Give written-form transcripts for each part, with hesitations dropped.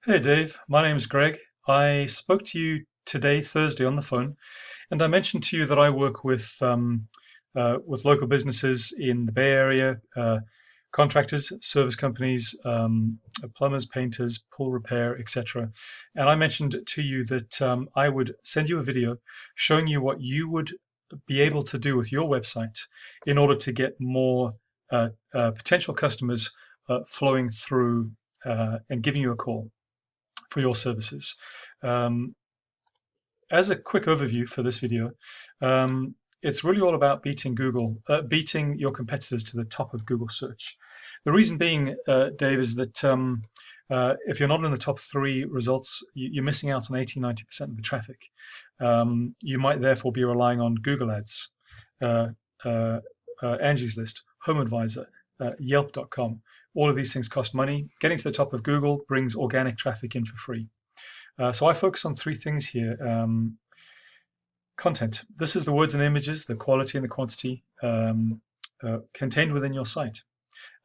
Hey Dave, my name's Greg. I spoke to you today, Thursday, on the phone, and I mentioned to you that I work with local businesses in the Bay Area, contractors, service companies, plumbers, painters, pool repair, etc. And I mentioned to you that I would send you a video showing you what you would be able to do with your website in order to get more potential customers flowing through and giving you a call for your services. Um, as a quick overview for this video, it's really all about beating your competitors to the top of Google search. The reason being, Dave, is that if you're not in the top three results, you're missing out on 80–90% of the traffic. You might therefore be relying on Google Ads, uh, uh, Angie's List, Home Advisor, Yelp.com. All of these things cost money. Getting to the top of Google brings organic traffic in for free. So I focus on three things here. Content. This is the words and images, the quality and the quantity contained within your site.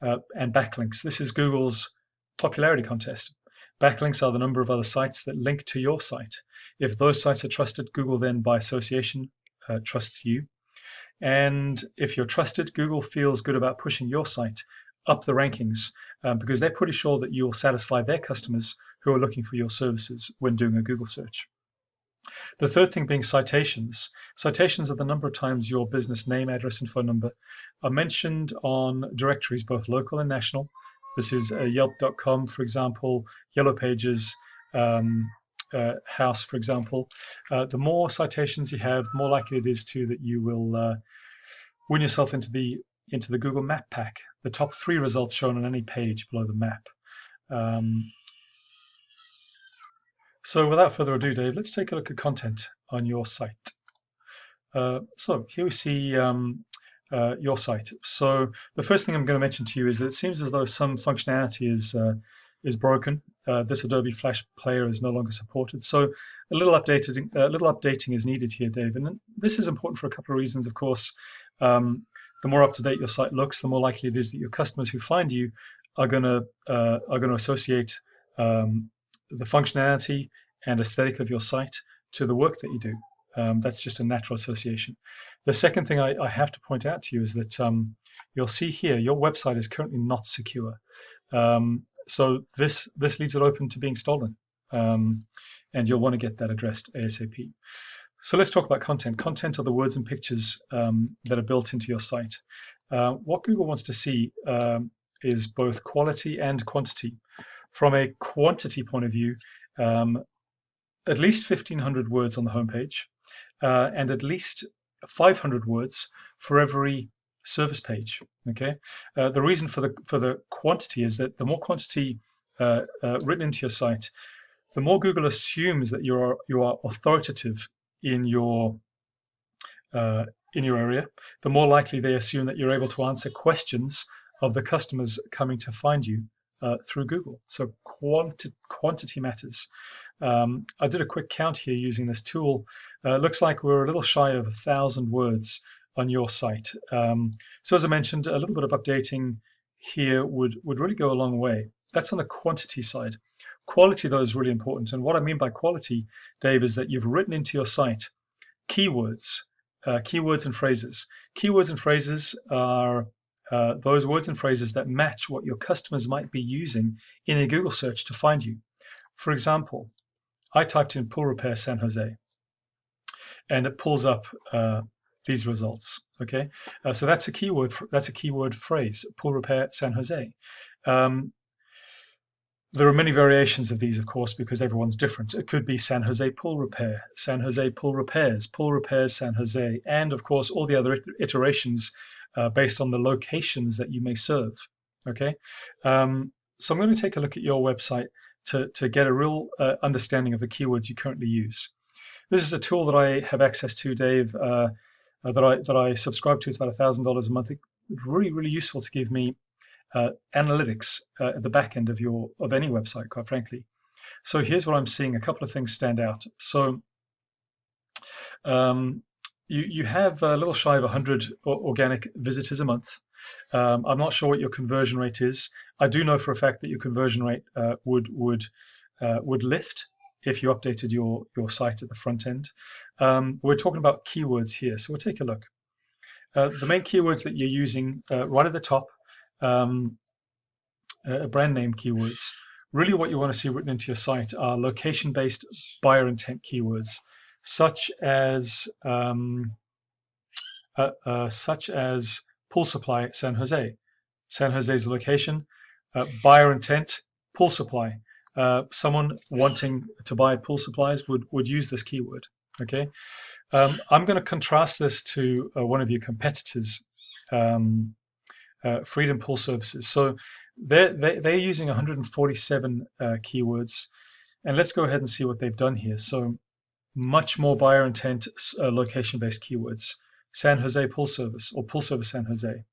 And backlinks. This is Google's popularity contest. Backlinks are the number of other sites that link to your site. If those sites are trusted, Google then, by association, trusts you. And if you're trusted, Google feels good about pushing your site up the rankings because they're pretty sure that you'll satisfy their customers who are looking for your services when doing a Google search. The third thing being citations. Citations are the number of times your business name, address, and phone number are mentioned on directories, both local and national. This is Yelp.com, for example, Yellow Pages, House, for example. The more citations you have, the more likely it is that you will win yourself into the Google Map pack, the top three results shown on any page below the map. So without further ado, Dave, let's take a look at content on your site. So here we see your site. So the first thing I'm going to mention to you is that it seems as though some functionality is broken. This Adobe Flash Player is no longer supported. So a little updating is needed here, Dave. And this is important for a couple of reasons, of course. The more up to date your site looks, the more likely it is that your customers who find you are going to associate the functionality and aesthetic of your site to the work that you do. That's just a natural association. The second thing I have to point out to you is that you'll see here your website is currently not secure. So this leaves it open to being stolen, and you'll want to get that addressed ASAP. So let's talk about content. Content are the words and pictures that are built into your site. What Google wants to see is both quality and quantity. From a quantity point of view, at least 1,500 words on the homepage, and at least 500 words for every service page. Okay. The reason for the quantity is that the more quantity written into your site, the more Google assumes that you are authoritative in your area. The more likely they assume that you're able to answer questions of the customers coming to find you through Google. So quantity matters. I did a quick count here using this tool. Looks like we're a little shy of 1,000 words on your site. So as I mentioned, a little bit of updating here would really go a long way. That's on the quantity side. Quality, though, is really important. And what I mean by quality, Dave, is that you've written into your site keywords, keywords and phrases. Keywords and phrases are those words and phrases that match what your customers might be using in a Google search to find you. For example, I typed in pool repair San Jose, and it pulls up these results. Okay, so that's a keyword. That's a keyword phrase: pool repair San Jose. There are many variations of these, of course, because everyone's different. It could be San Jose pool repair, San Jose pool repairs San Jose, and of course all the other iterations based on the locations that you may serve. Okay, so I'm going to take a look at your website to get a real understanding of the keywords you currently use. This is a tool that I have access to, Dave, that I subscribe to. It's about $1,000 a month. It's really useful to give me analytics at the back end of any website, quite frankly. So here's what I'm seeing. A couple of things stand out. So you have a little shy of 100 organic visitors a month. I'm not sure what your conversion rate is. I do know for a fact that your conversion rate would lift if you updated your site at the front end. We're talking about keywords here, so we'll take a look. The main keywords that you're using right at the top, brand name keywords. Really what you want to see written into your site are location-based buyer intent keywords, such as pool supply San Jose. San Jose's location, buyer intent, pool supply. Someone wanting to buy pool supplies would use this keyword. Okay, I'm going to contrast this to one of your competitors, Freedom Pool Services. So they're using 147 keywords, and let's go ahead and see what they've done here. So much more buyer intent, location-based keywords. San Jose Pool Service or Pool Service San Jose.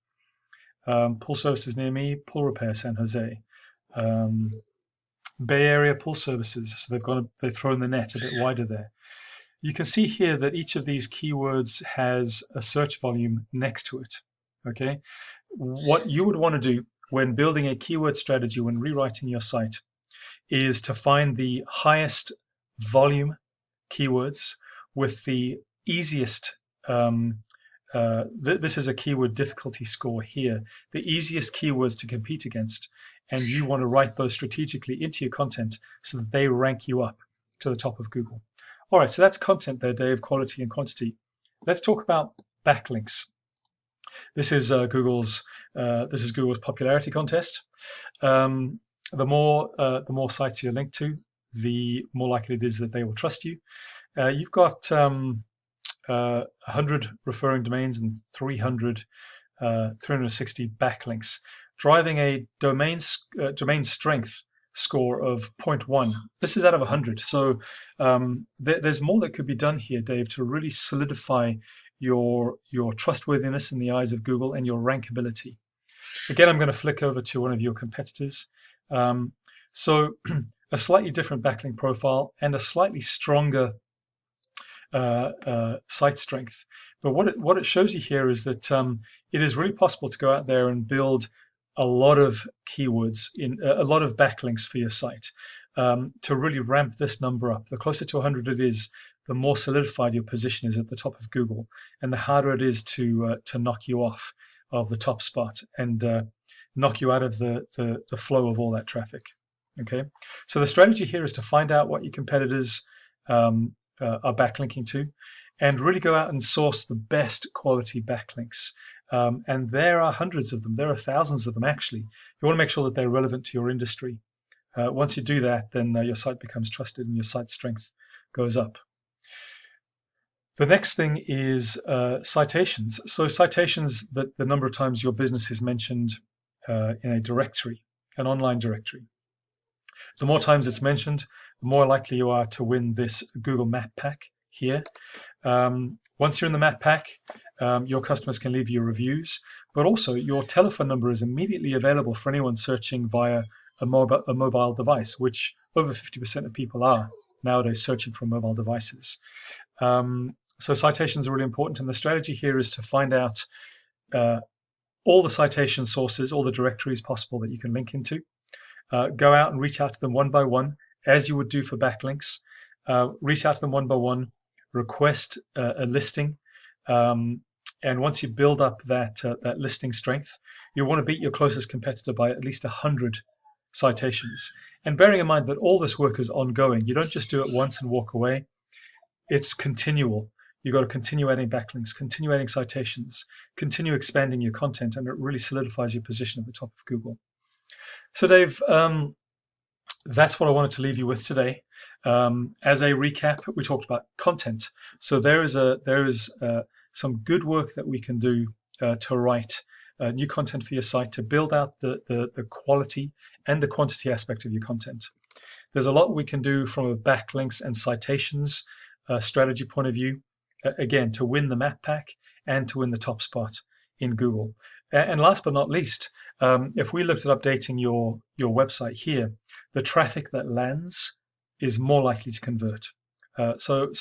Pool services near me, pool repair San Jose. Bay Area pool services. So they've thrown the net a bit wider there. You can see here that each of these keywords has a search volume next to it. Okay, what you would want to do when building a keyword strategy, when rewriting your site, is to find the highest volume keywords with the easiest. This is a keyword difficulty score here. The easiest keywords to compete against, and you want to write those strategically into your content so that they rank you up to the top of Google. All right, so that's content there, Dave, quality and quantity. Let's talk about backlinks. This is Google's popularity contest. The more sites you're linked to, the more likely it is that they will trust you. You've got 100 referring domains and 360 backlinks, driving a domain strength score of 0.1. This is out of 100. So there's more that could be done here, Dave, to really solidify your trustworthiness in the eyes of Google and your rankability. Again, I'm going to flick over to one of your competitors. So a slightly different backlink profile and a slightly stronger site strength. But what it shows you here is that it is really possible to go out there and build a lot of keywords, in a lot of backlinks for your site to really ramp this number up. The closer to 100 it is, the more solidified your position is at the top of Google, and the harder it is to knock you off of the top spot and knock you out of the flow of all that traffic. Okay, so the strategy here is to find out what your competitors are backlinking to, and really go out and source the best quality backlinks. And there are hundreds of them. There are thousands of them, actually. You want to make sure that they're relevant to your industry. Once you do that, then your site becomes trusted and your site strength goes up. The next thing is citations. So citations, the number of times your business is mentioned in a directory, an online directory. The more times it's mentioned, the more likely you are to win this Google Map Pack here. Once you're in the Map Pack, your customers can leave you reviews, but also your telephone number is immediately available for anyone searching via a mobile device, which over 50% of people are nowadays searching for mobile devices. So citations are really important, and the strategy here is to find out all the citation sources, all the directories possible that you can link into. Go out and reach out to them one by one, as you would do for backlinks. Reach out to them one by one, request a listing, and once you build up that listing strength, you want to beat your closest competitor by at least 100 citations. And bearing in mind that all this work is ongoing, you don't just do it once and walk away. It's continual. You've got to continue adding backlinks, continue adding citations, continue expanding your content, and it really solidifies your position at the top of Google. So Dave, that's what I wanted to leave you with today. As a recap, we talked about content. So there is some good work that we can do to write new content for your site, to build out the quality and the quantity aspect of your content. There's a lot we can do from a backlinks and citations strategy point of view, again, to win the map pack and to win the top spot in Google. And last but not least, if we looked at updating your website here, the traffic that lands is more likely to convert. So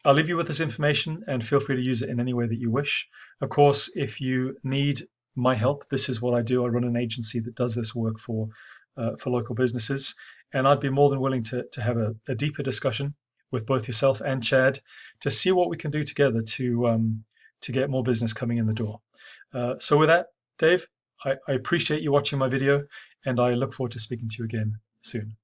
I'll leave you with this information and feel free to use it in any way that you wish. Of course, if you need my help, this is what I do. I run an agency that does this work for local businesses, and I'd be more than willing to have a deeper discussion with both yourself and Chad to see what we can do together to get more business coming in the door. So with that, Dave, I appreciate you watching my video, and I look forward to speaking to you again soon.